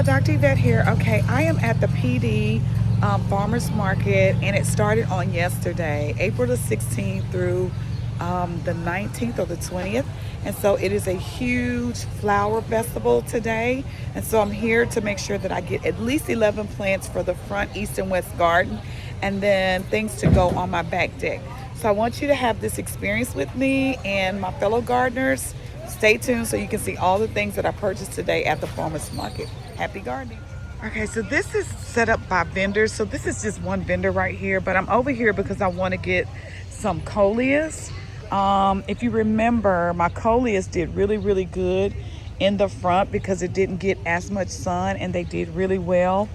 Dr. Evette here. Okay, I am at the PD Farmers Market, and it started on yesterday, April the 16th through the 19th or the 20th. And so it is a huge flower festival today. And so I'm here to make sure that I get at least 11 plants for the front, east, and west garden, and then things to go on my back deck. So I want you to have this experience with me and my fellow gardeners. Stay tuned so you can see all the things that I purchased today at the farmers market. Happy gardening. Okay, so this is set up by vendors. So this is just one vendor right here, but I'm over here because I want to get some coleus. If you remember, my coleus did really good in the front because it didn't get as much sun, and they did really well.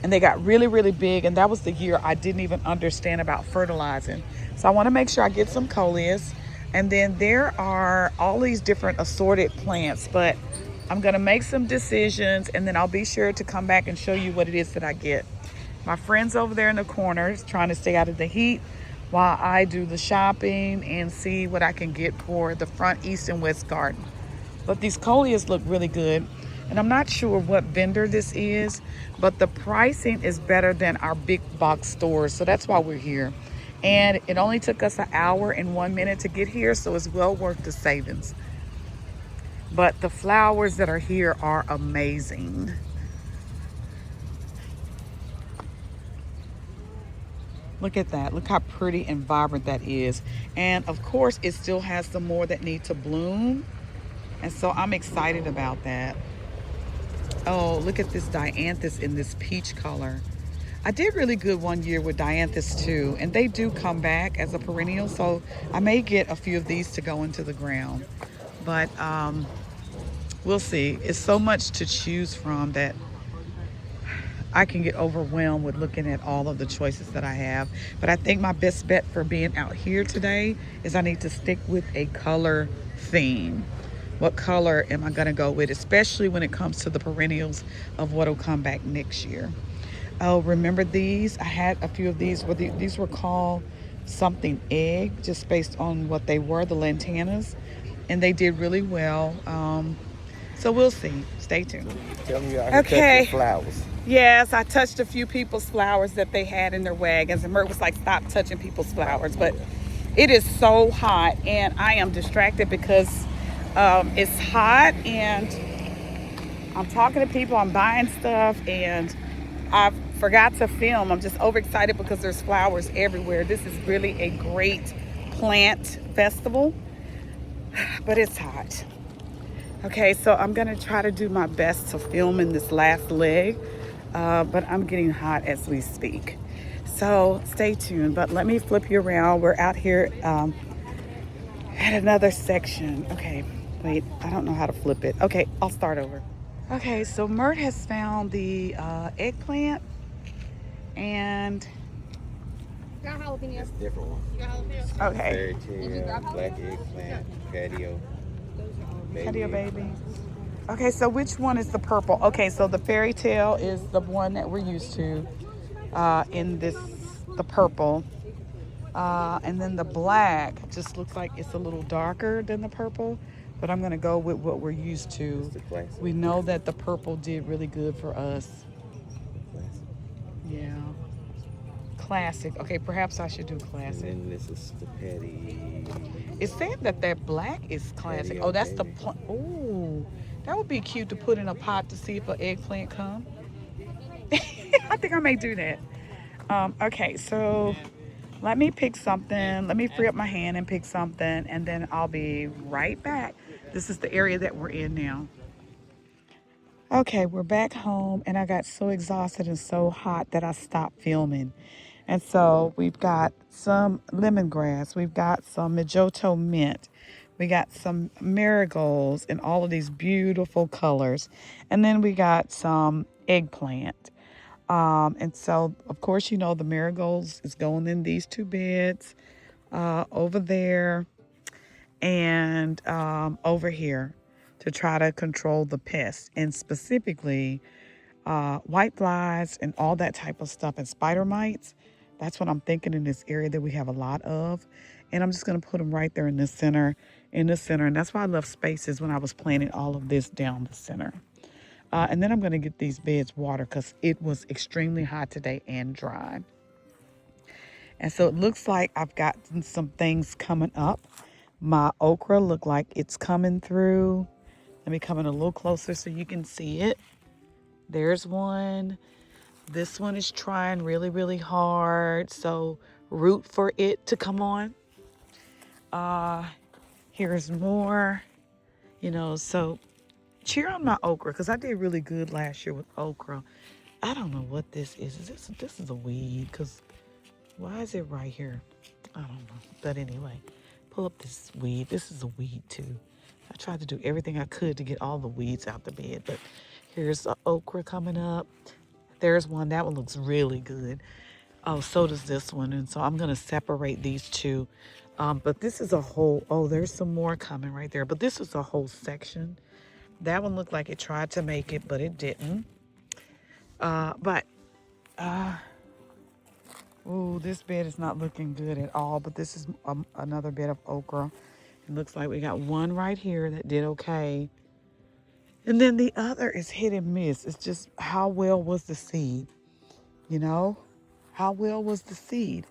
And they got really big, and that was the year I didn't even understand about fertilizing. So I want to make sure I get some coleus. And then there are all these different assorted plants, but I'm gonna make some decisions, and then I'll be sure to come back and show you what it is that I get. My friend's over there in the corners trying to stay out of the heat while I do the shopping and see what I can get for the front, east, and west garden. But these coleus look really good. And I'm not sure what vendor this is, but the pricing is better than our big box stores. So that's why we're here. And it only took us an hour and 1 minute to get here, so it's well worth the savings. But the flowers that are here are amazing. Look at that. Look how pretty and vibrant that is. And of course, it still has some more that need to bloom. And so I'm excited about that. Oh, look at this dianthus in this peach color. I did really good one year with dianthus too, and they do come back as a perennial, so I may get a few of these to go into the ground. But we'll see. It's so much to choose from that I can get overwhelmed with looking at all of the choices that I have. But I think my best bet for being out here today is I need to stick with a color theme. What color am I gonna go with, especially when it comes to the perennials of what'll come back next year. Oh, remember these? I had a few of these. These were called something egg, just based on what they were, the lantanas. And they did really well. So we'll see. Stay tuned. Tell me I can touch your flowers. Yes, I touched a few people's flowers that they had in their wagons. And Mert was like, stop touching people's flowers. But it is so hot, and I am distracted because it's hot, and I'm talking to people, I'm buying stuff, and I forgot to film. I'm just overexcited because there's flowers everywhere. This is really a great plant festival, but it's hot. Okay, so I'm gonna try to do my best to film in this last leg, but I'm getting hot as we speak. So stay tuned, but let me flip you around. We're out here at another section. Okay, wait, I don't know how to flip it. Okay, I'll start over. Okay, so Mert has found the eggplant, and Got jalapenos. That's different ones. You got jalapenos? okay, Fairy tale, black eggplant, patio, patio baby. Okay, so which one is the purple? Okay, so the fairy tale is the one that we're used to in the purple. And then the black just looks like it's a little darker than the purple, but I'm gonna go with what we're used to. We know that the purple did really good for us. Yeah. Classic. Okay, perhaps I should do classic. And then this is the patty. It's saying that black is classic. Patio Oh, that's the baby. oh, that would be cute to put in a pot to see if an eggplant come. I think I may do that. Okay, so let me pick something. Let me free up my hand and pick something, and then I'll be right back. This is the area that we're in now. Okay, we're back home, and I got so exhausted and so hot that I stopped filming. And so we've got some lemongrass, we've got some Mijoto mint, we got some marigolds in all of these beautiful colors, and then we got some eggplant. And so, of course, you know, the marigolds is going in these two beds over there and over here to try to control the pests, and specifically white flies and all that type of stuff, and spider mites. That's what I'm thinking in this area that we have a lot of. And I'm just going to put them right there in the center, And that's why I love spaces when I was planting all of this down the center. And then I'm going to get these beds water because it was extremely hot today and dry. And so it looks like I've got some things coming up. My okra look like it's coming through. Let me come in a little closer so you can see it. There's one. This one is trying really, really hard. So root for it to come on. Here's more. So cheer on my okra because I did really good last year with okra. I don't know what this is. This is a weed? Because why is it right here? I don't know. But anyway, pull up this weed. This is a weed too. I tried to do everything I could to get all the weeds out the bed. But here's the okra coming up. There's one. That one looks really good. Oh, so does this one. And so I'm going to separate these two. But this is a whole, oh, there's some more coming right there. But this is a whole section. That one looked like it tried to make it, but it didn't. Ooh, this bed is not looking good at all. But this is another bed of okra. It looks like we got one right here that did okay. And then the other is hit and miss. It's just how well was the seed, you know? How well was the seed?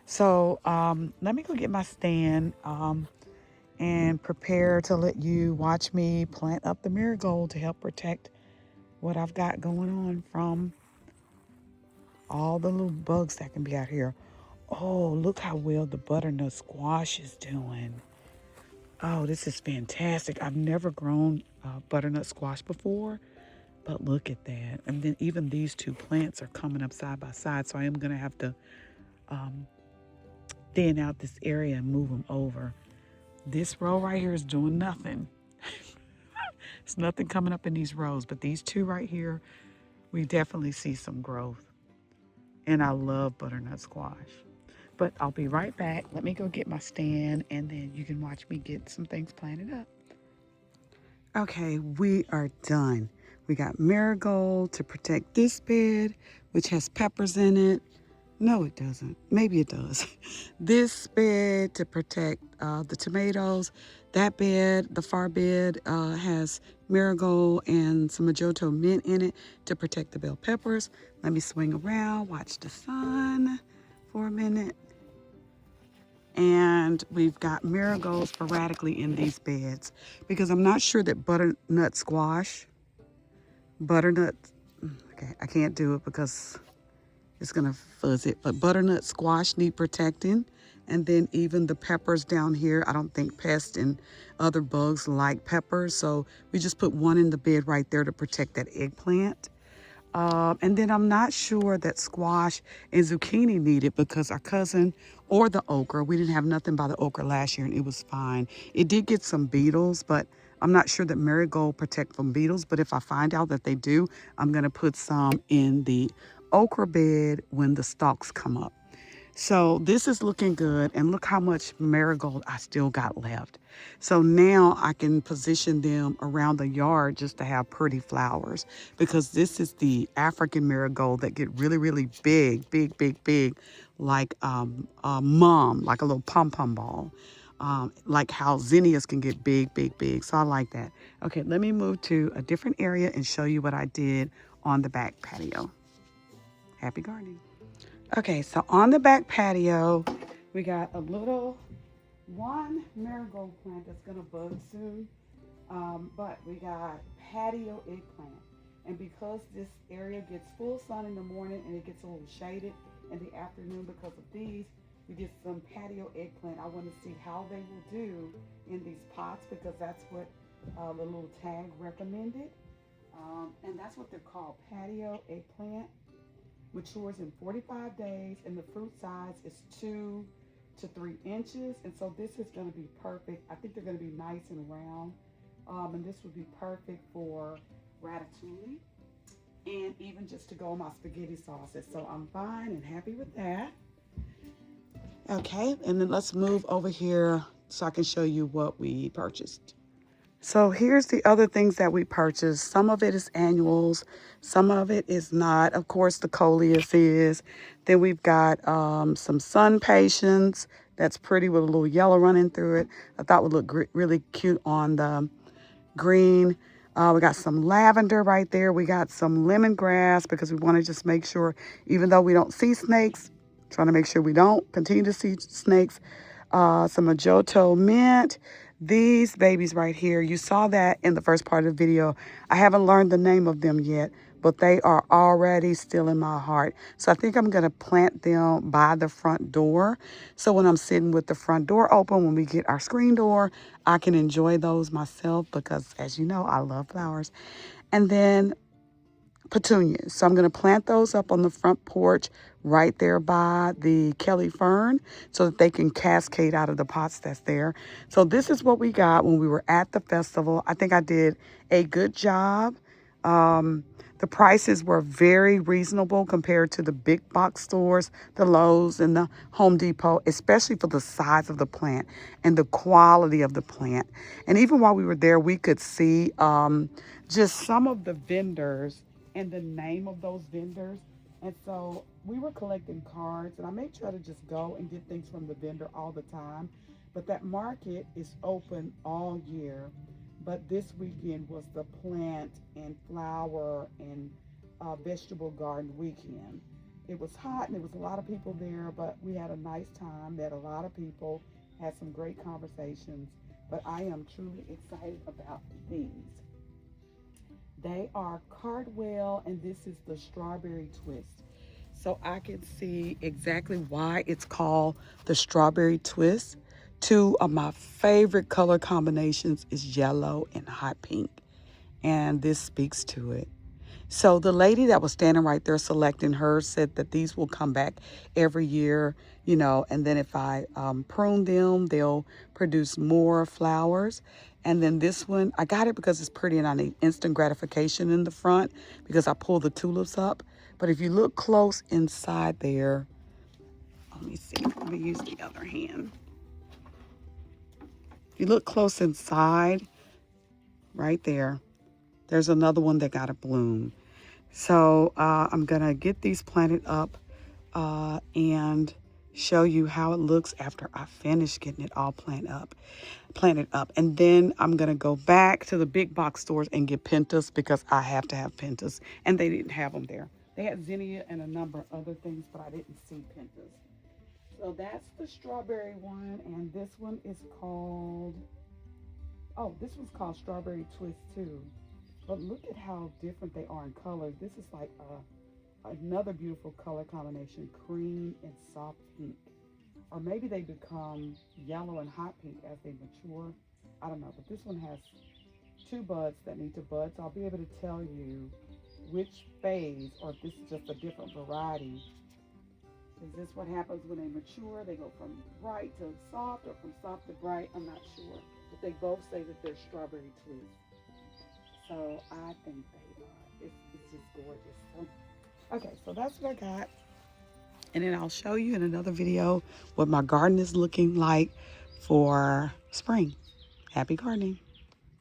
So let me go get my stand and prepare to let you watch me plant up the marigold to help protect what I've got going on from all the little bugs that can be out here. Oh, look how well the butternut squash is doing. Oh, this is fantastic. I've never grown butternut squash before, but look at that. And then even these two plants are coming up side by side, so I am going to have to thin out this area and move them over. This row right here is doing nothing. There's nothing coming up in these rows, but these two right here, we definitely see some growth. And I love butternut squash. But I'll be right back. Let me go get my stand, and then you can watch me get some things planted up. Okay, we are done. We got marigold to protect this bed, which has peppers in it. No, it doesn't. Maybe it does. This bed to protect the tomatoes. That bed, the far bed, has marigold and some Majoto mint in it to protect the bell peppers. Let me swing around, watch the sun for a minute. And we've got marigolds sporadically in these beds because I'm not sure that butternut, okay, I can't do it because it's gonna fuzz it, but butternut squash need protecting. And then even the peppers down here, I don't think pests and other bugs like peppers. So we just put one in the bed right there to protect that eggplant. And then I'm not sure that squash and zucchini need it because our cousin or the okra, we didn't have nothing by the okra last year and it was fine. It did get some beetles, but I'm not sure that marigold protect from beetles. But if I find out that they do, I'm gonna put some in the okra bed when the stalks come up. So this is looking good, and look how much marigold I still got left. So now I can position them around the yard just to have pretty flowers, because this is the African marigold that get really, really big, big, big, big, like a mum, like a little pom-pom ball. Like how zinnias can get big, big, big. So I like that. Okay, let me move to a different area and show you what I did on the back patio. Happy gardening. Okay, so on the back patio, we got a little one marigold plant that's gonna bud soon, but we got patio eggplant. And because this area gets full sun in the morning and it gets a little shaded in the afternoon because of these, we did some patio eggplant. I want to see how they will do in these pots because that's what the little tag recommended. And that's what they're called, patio eggplant. Matures in 45 days, and the fruit size is 2 to 3 inches. And so this is going to be perfect. I think they're going to be nice and round. And this would be perfect for ratatouille and even just to go on my spaghetti sauces. So I'm fine and happy with that. Okay, and then let's move over here so I can show you what we purchased. So here's the other things that we purchased. Some of it is annuals, some of it is not. Of course, the coleus is. Then we've got some sun patience. That's pretty with a little yellow running through it. I thought would look really cute on the green. We got some lavender right there. We got some lemongrass because we want to just make sure, even though we don't see snakes, trying to make sure we don't continue to see snakes. Some Majoto mint. These babies right here, you saw that in the first part of the video. I haven't learned the name of them yet, but they are already still in my heart. So I think I'm going to plant them by the front door. So when I'm sitting with the front door open, when we get our screen door, I can enjoy those myself because, as you know, I love flowers. And then petunias. So I'm going to plant those up on the front porch right there by the Kelly fern so that they can cascade out of the pots that's there. So this is what we got when we were at the festival. I think I did a good job. The prices were very reasonable compared to the big box stores, the Lowe's and the Home Depot, especially for the size of the plant and the quality of the plant. And even while we were there, we could see just some of the vendors and the name of those vendors. And so we were collecting cards, and I make sure to just go and get things from the vendor all the time. But that market is open all year. But this weekend was the plant and flower and vegetable garden weekend. It was hot and there was a lot of people there, but we had a nice time. Met a lot of people, had some great conversations. But I am truly excited about these. They are Cardwell, and this is the strawberry twist. So I can see exactly why it's called the strawberry twist. Two of my favorite color combinations is yellow and hot pink, and this speaks to it. So the lady that was standing right there selecting hers said that these will come back every year, you know, and then if I prune them, they'll produce more flowers. And then this one, I got it because it's pretty and I need instant gratification in the front because I pull the tulips up. But if you look close inside there, let me see, let me use the other hand. If you look close inside, right there, there's another one that got a bloom. So I'm gonna get these planted up and show you how it looks after I finish getting it all planted up. And then I'm gonna go back to the big box stores and get pentas because I have to have pentas, and they didn't have them there. They had zinnia and a number of other things, but I didn't see pentas. So that's the strawberry one, and this one is called, oh, this one's called Strawberry Twist too. But look at how different they are in colors. This is like another beautiful color combination, cream and soft pink. Or maybe they become yellow and hot pink as they mature. I don't know, but this one has two buds that need to bud. So I'll be able to tell you which phase, or if this is just a different variety. Is this what happens when they mature? They go from bright to soft or from soft to bright? I'm not sure. But they both say that they're strawberry twists. So I think they are. It's just gorgeous. So, okay, so that's what I got. And then I'll show you in another video what my garden is looking like for spring. Happy gardening.